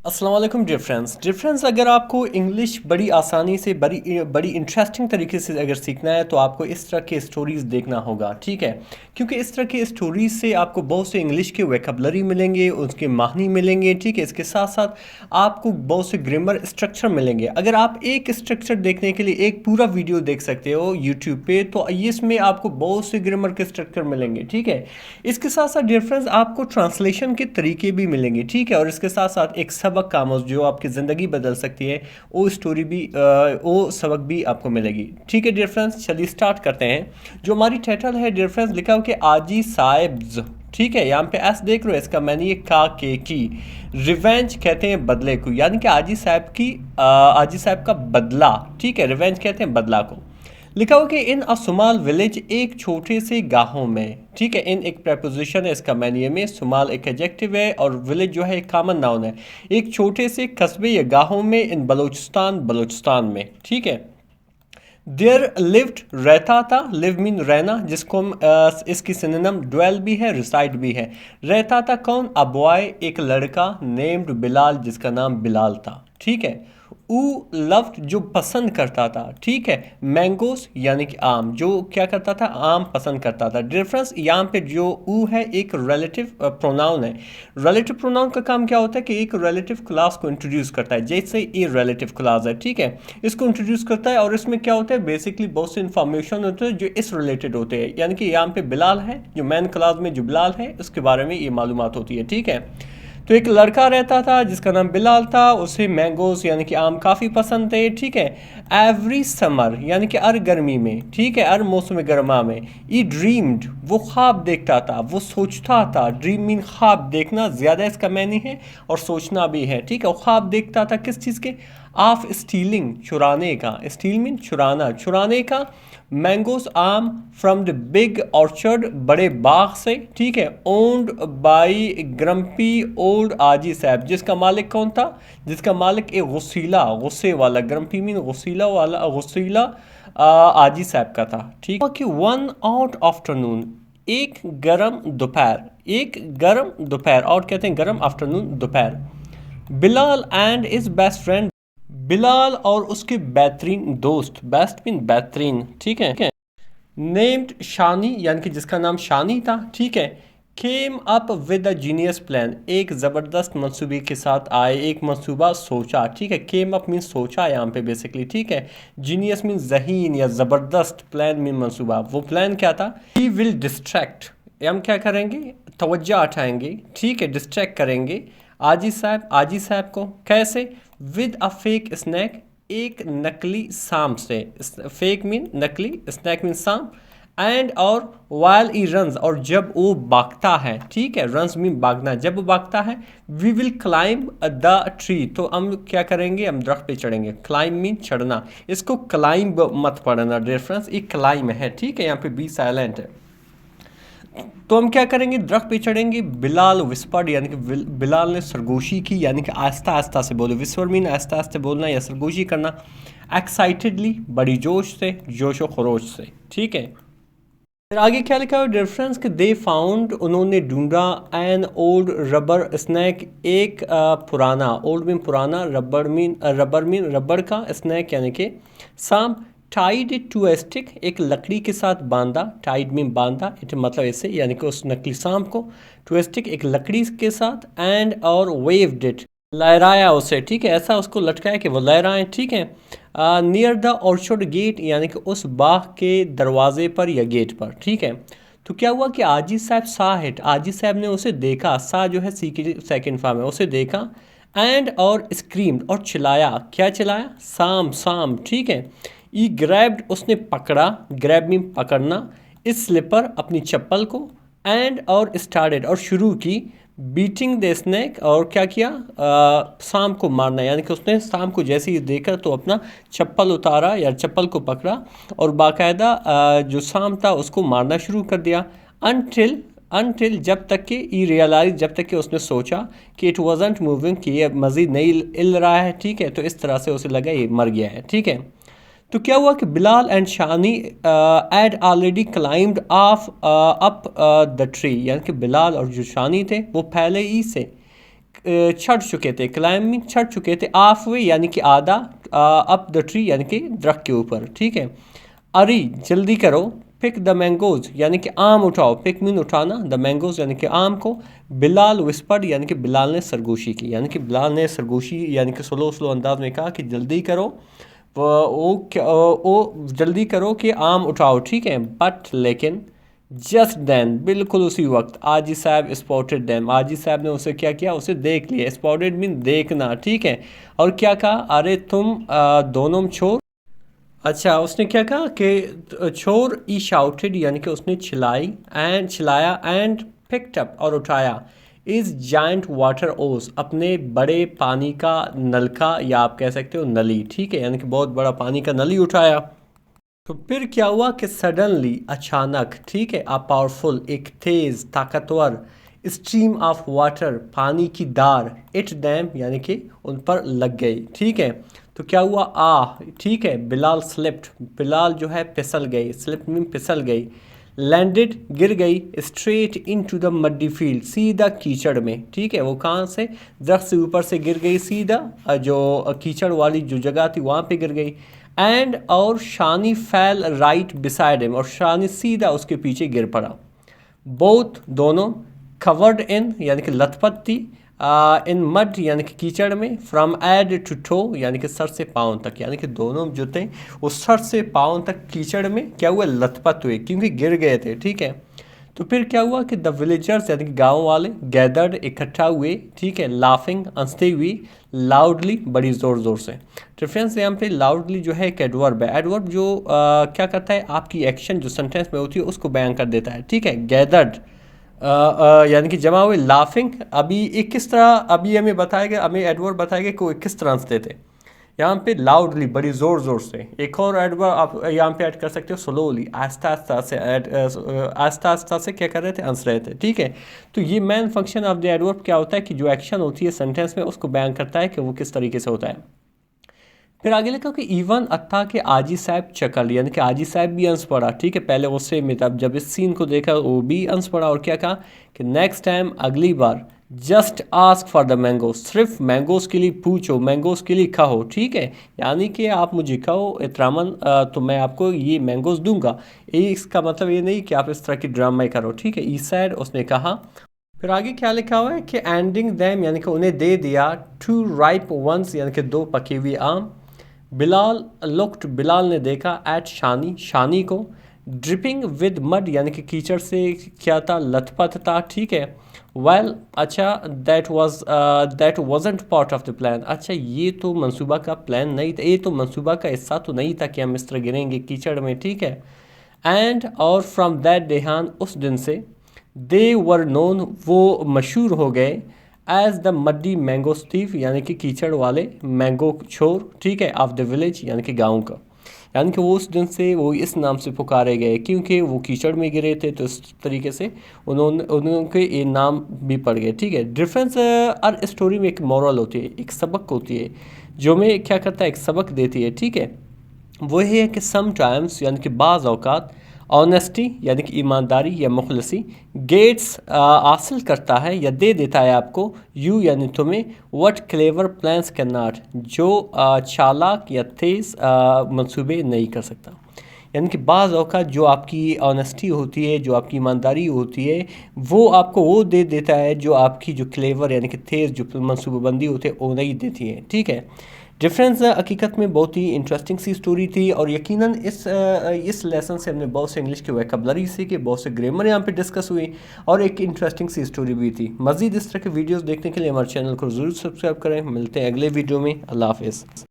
अस्सलाम वालेकुम डिफरेंस अगर आपको इंग्लिश बड़ी आसानी से बड़ी बड़ी इंटरेस्टिंग तरीके से अगर सीखना है तो आपको इस तरह के स्टोरीज़ देखना होगा, ठीक है। क्योंकि इस तरह के स्टोरीज़ से आपको बहुत से इंग्लिश के वोकैबुलरी मिलेंगे, उसके मानी मिलेंगे, ठीक है। इसके साथ साथ आपको बहुत से ग्रामर स्ट्रक्चर मिलेंगे। अगर आप एक स्ट्रक्चर देखने के लिए एक पूरा वीडियो देख सकते हो यूट्यूब पे, तो इसमें आपको बहुत से ग्रामर के स्ट्रक्चर मिलेंगे, ठीक है। इसके साथ साथ डिफरेंस आपको ट्रांसलेशन के तरीके भी मिलेंगे, ठीक है। और इसके साथ साथ एक सबक कामोस जो आपकी ज़िंदगी बदल सकती है, वो स्टोरी भी वो सबक भी आपको मिलेगी, ठीक है। डिफरेंस चलिए स्टार्ट करते हैं। जो हमारी टाइटल है डिफरेंस लिखा हो कि आजी साहिब्स, ठीक है। यहाँ पे एस देख रहे हो, इसका मैंने ये का के की रिवेंज कहते हैं बदले को, यानी कि आजी साहब की आजी साहब का बदला, ठीक है। रिवेंज कहते हैं बदला को। लिखा हुआ कि इन अ सुमाल विलेज, एक छोटे से गांव में, ठीक है। इन एक प्रपोजिशन है इसका मैनिए में, सुमाल एक एडजेक्टिव है और विलेज जो है एक कॉमन नाउन है। एक छोटे से कस्बे या गांव में, इन बलूचिस्तान में, ठीक है। देयर लिव्ड रहता था, लिव मीन रहना, जिसको हम इसकी सिनोनिम ड्वेल भी है, रिसाइड भी है। रहता था कौन? अ बॉय, एक लड़का, नेम्ड बिलाल, जिसका नाम बिलाल था, ठीक है। ऊ लव्ड, जो पसंद करता था, ठीक है। मैंगोस यानी कि आम, जो क्या करता था? आम पसंद करता था। डिफरेंस यहाँ पे जो ऊ है एक रिलेटिव प्रोनाउन है। रिलेटिव प्रोनाउन का काम क्या होता है कि एक रिलेटिव क्लास को इंट्रोड्यूस करता है, जैसे ये रिलेटिव क्लास है, ठीक है। इसको इंट्रोड्यूस करता है और इसमें क्या होता है, बेसिकली बहुत से इन्फॉर्मेशन होते हैं जो इस रिलेटेड होते हैं। यानी कि यहाँ पे बिलाल है, जो मैन क्लास में जो बिलाल है उसके बारे में ये मालूमात होती है, ठीक है। तो एक लड़का रहता था जिसका नाम बिलाल था, उसे मैंगोस यानी कि आम काफ़ी पसंद थे, ठीक है। एवरी समर यानी कि हर गर्मी में, ठीक है, हर मौसम गर्मा में। ई ड्रीम्ड, वो ख्वाब देखता था, वो सोचता था। ड्रीम मीन ख्वाब देखना, ज़्यादा इसका मैनी है और सोचना भी है, ठीक है। वो ख्वाब देखता था किस चीज़ के? ऑफ स्टीलिंग, चुराने का। स्टील मीन चुराना, चुराने का। मैंगोस आम, फ्रॉम द बिग ऑर्चर्ड, बड़े बाग से, ठीक है। ओन्ड बाई ग्रम्पी ओल्ड आजी साहब, जिसका मालिक कौन था? जिसका मालिक एक गुस्सीला, गुस्से वाला, ग्रम्पी मीन गुस्सीला वाला, गुस्सीला आजी साहब का था, ठीक है। कि वन आउट आफ्टरनून, एक गर्म दोपहर, एक गर्म दोपहर, आउट कहते हैं गर्म, आफ्टरनून दोपहर। Bilal and is best friend, Bilal और उसके बेहतरीन दोस्त, बेस्ट मीन बेहतरीन, ठीक है। नेम्ड शानी, यानी कि जिसका नाम शानी था, ठीक है। Came up with a genius plan, एक ज़बरदस्त मंसूबे के साथ आए, एक मंसूबा सोचा, ठीक है। केम अप मीन सोचा यहाँ पे बेसिकली, ठीक है। जीनियस मीन जहीन या ज़बरदस्त, प्लान मीन मंसूबा। वो प्लान क्या था? ही विल डिस्ट्रैक्ट, हम क्या करेंगे? तवज्जो हटाएंगे, ठीक है, डिस्ट्रैक्ट करेंगे आजी साहब को। कैसे? विद अ फेक स्नैक, एक नकली सांप से। फेक मीन नकली, स्नैक मीन सांप। एंड और वाइल ई रन्स, और जब वो भागता है, ठीक है। रन्स मीन भागना, जब वो भागता है। We will climb the tree, तो हम क्या करेंगे? हम दरख्त पे चढ़ेंगे। क्लाइंब मीन चढ़ना, इसको क्लाइंब मत पढ़ना, डिफरेंस एक क्लाइंब है, ठीक है। यहाँ पे बी साइलेंट है। तो हम क्या करेंगे? दरख्त पे चढ़ेंगे। बिलाल विस्पर्ड, यानी कि बिलाल ने सरगोशी की, यानी कि आहिस्ता आहिस्ता से बोले। विस्पर मीन आहिस्ता आहिस्ता बोलना या सरगोशी करना। एक्साइटेडली, बड़ी जोश से, जोशो खरोश से, ठीक है। फिर आगे क्या लिखा है डिफरेंस कि दे फाउंड, उन्होंने ढूंढा। एन ओल्ड रबर स्नैक, एक पुराना, ओल्ड मीन पुराना, रबर मीन रबड़ का, स्नैक यानी कि सांप। Tied it to a stick, एक लकड़ी के साथ बांधा। टाइड मीन बांधा, इट मतलब ऐसे, यानी कि उस नकली सांप को। टू ए स्टिक, एक लकड़ी के साथ। एंड और वेव्ड इट, लहराया उसे, ठीक है। ऐसा उसको लटकाया कि वो लहराए, ठीक है। नियर द ऑर्चर्ड गेट, यानी कि उस बाग के दरवाजे पर या गेट पर, ठीक है। तो क्या हुआ कि आजी साहब सा हिट, आजी साहब ने उसे देखा। सा जो है सी की सेकेंड फॉर्म है, उसे देखा। एंड और स्क्रीम्ड, और चिल्लाया। क्या चिल्लाया? साम साम, ठीक है। ई ग्रैब्ड, उसने पकड़ा, ग्रैब मीन पकड़ना। इस स्लिपर, अपनी चप्पल को। एंड और स्टार्टेड, और शुरू की। बीटिंग द स्नैक, और क्या किया? सांप को मारना, यानी कि उसने सांप को जैसे ही देखा तो अपना चप्पल उतारा या चप्पल को पकड़ा और बाकायदा जो सांप था उसको मारना शुरू कर दिया। अनटिल अनटिल, जब तक कि ई रियलाइज, जब तक कि उसने सोचा कि इट वॉजंट मूविंग, कि ये मज़ीद नहीं हिल रहा है, ठीक है। तो इस तरह से उसे लगा ये मर गया है, ठीक है। तो क्या हुआ कि Bilal and Shani had already climbed up the tree, यानी कि बिलाल और जो शानी थे वो पहले ही से चढ़ चुके थे, क्लाइंबिंग चढ़ चुके थे, हाफ वे यानी कि आधा, अप द ट्री यानी कि दरख्त के ऊपर, ठीक है। अरी जल्दी करो, पिक द मैंगोज यानी कि आम उठाओ, पिक मीन उठाना, द मैंगोज यानी कि आम को। बिलाल विस्पर्ड यानी कि बिलाल ने सरगोशी की, यानी कि बिलाल ने सरगोशी यानी कि स्लो स्लो अंदाज में कहा कि जल्दी करो, वो जल्दी करो कि आम उठाओ, ठीक है। बट लेकिन जस्ट देन बिल्कुल उसी वक्त आजी साहब स्पॉटेड दैम, आजी साहब ने उसे क्या किया, उसे देख लिया। स्पॉटेड मीन देखना, ठीक है। और क्या कहा, अरे तुम दोनों छोर, अच्छा उसने क्या कहा कि छोर, ई शाउटेड यानी कि उसने चिल्लाया एंड पिक्ड अप और उठाया, इज जाइंट वाटर ओस अपने बड़े पानी का नलका, या आप कह सकते हो नली, ठीक है, यानी कि बहुत बड़ा पानी का नली उठाया। तो फिर क्या हुआ कि सडनली अचानक, ठीक है, आ पावरफुल एक तेज ताकतवर स्ट्रीम ऑफ वाटर पानी की धार, इट डैम यानी कि उन पर लग गई, ठीक है। तो क्या हुआ, ठीक है, बिलाल स्लिप्ड, बिलाल जो है फिसल गई, स्लिप मीन फिसल गई, लैंडेड गिर गई, straight into the muddy field सीधा कीचड़ में, ठीक है। वो कहाँ से, दरख्त से ऊपर से गिर गई सीधा, जो कीचड़ वाली जो जगह थी वहाँ पे गिर गई। एंड और शानी फैल राइट बिसाइड हिम, और शानी सीधा उसके पीछे गिर पड़ा। बोथ दोनों, कवर्ड इन यानी कि लथपथ थी, इन मड यानी कि कीचड़ में, फ्रॉम एड टू टो यानी कि सर से पाँव तक, यानी कि दोनों जो थे वो सर से पाँव तक कीचड़ में क्या हुए, लथपथ हुए, क्योंकि गिर गए थे, ठीक है। तो फिर क्या हुआ कि द विलेजर्स यानी कि गांव वाले गैदर्ड इकट्ठा हुए, ठीक है, लाफिंग हंसते हुए, लाउडली बड़ी ज़ोर ज़ोर से। रेफरेंस यहाँ पे लाउडली जो है एक एडवर्ब है, एडवर्ब जो क्या करता है, आपकी एक्शन जो सेंटेंस में होती है उसको बयान कर देता है, ठीक है। गैदर्ड यानी कि जमा हुए, लाफिंग अभी एक किस तरह, अभी हमें बताएगा, हमें एडवर्ब बताएगा कि वो किस तरह हंसते थे। यहाँ पे लाउडली बड़ी ज़ोर ज़ोर से, एक और एडवर्ब आप यहाँ पे ऐड कर सकते हो, स्लोली आहिस्ता आहिस्ता से, आहिस्ता आहिस्ता से क्या कर रहे थे, हंस रहे थे, ठीक है। तो ये main function of the adverb क्या होता है कि जो एक्शन होती है सेंटेंस में उसको बयान करता है कि वो किस तरीके से होता है। फिर आगे लिखा कि इवन अत्ता के आजी साहब चकल, यानी कि आजी साहब भी हंस पड़ा, ठीक है। पहले गुस्से में तब जब इस सीन को देखा वो भी हंस पड़ा, और क्या कहा कि नेक्स्ट टाइम अगली बार just ask for the mango, सिर्फ मैंगोज के लिए पूछो, मैंगोज के लिए कहो, ठीक है। यानी कि आप मुझे कहो इतरामन, तो मैं आपको ये मैंगोज दूंगा। इसका मतलब ये नहीं कि आप इस तरह की ड्रामा करो, ठीक है। ई सैड उसने कहा। फिर आगे क्या लिखा हुआ है कि एंडिंग दैम यानी कि उन्हें दे दिया, टू राइप वंस यानी कि दो पके हुए आम। बिलाल लुक्ड, बिलाल ने देखा, एट शानी, शानी को, ड्रिपिंग विद मड यानी कि कीचड़ से क्या था, लथपथ था, ठीक है। वेल अच्छा, that wasn't part of the plan, अच्छा ये तो मंसूबा का प्लान नहीं था, ये तो मंसूबा का हिस्सा तो नहीं था कि हम इस तरह गिरेंगे कीचड़ में, ठीक है। एंड और फ्रॉम दैट डेहान, उस दिन से, दे वर नोन वो मशहूर हो गए, as the muddy mango Steve यानी कि कीचड़ वाले मैंगो छोर, ठीक है, ऑफ द विलेज यानी कि गांव का। यानी कि वो उस दिन से वो इस नाम से पुकारे गए क्योंकि वो कीचड़ में गिरे थे, तो इस तरीके से उनके ये नाम भी पड़ गए, ठीक है। डिफरेंस हर स्टोरी में एक मॉरल होती है, एक सबक होती है, जो में क्या करता है, एक सबक देती है, ठीक है। वो ये है कि समटाइम्स यानी कि बाज़ औक़ात, ऑनेस्टी यानी कि ईमानदारी या मुखलसी, गेट्स हासिल करता है या दे देता है आपको, यू यानी तुम्हें, what clever plans can not, जो चालाक या तेज़ मंसूबे नहीं कर सकता। यानी कि बाज़ औक़ात जो आपकी ऑनेस्टी होती है, जो आपकी ईमानदारी होती है, वो आपको वो दे देता है जो आपकी जो क्लेवर यानी कि तेज़ जो मनसूबाबंदी होती है वो नहीं देती है, ठीक है। डिफरेंस हकीकत में बहुत ही इंटरेस्टिंग सी स्टोरी थी, और यकीनन इस लेसन से हमने बहुत से इंग्लिश के वोकैबुलरी सीखे, बहुत से ग्रामर यहाँ पे डिस्कस हुई, और एक इंटरेस्टिंग सी स्टोरी भी थी। मज़ीद इस तरह के वीडियोस देखने के लिए हमारे चैनल को ज़रूर सब्सक्राइब करें। मिलते हैं अगले वीडियो में। अल्लाह हाफ़िज़।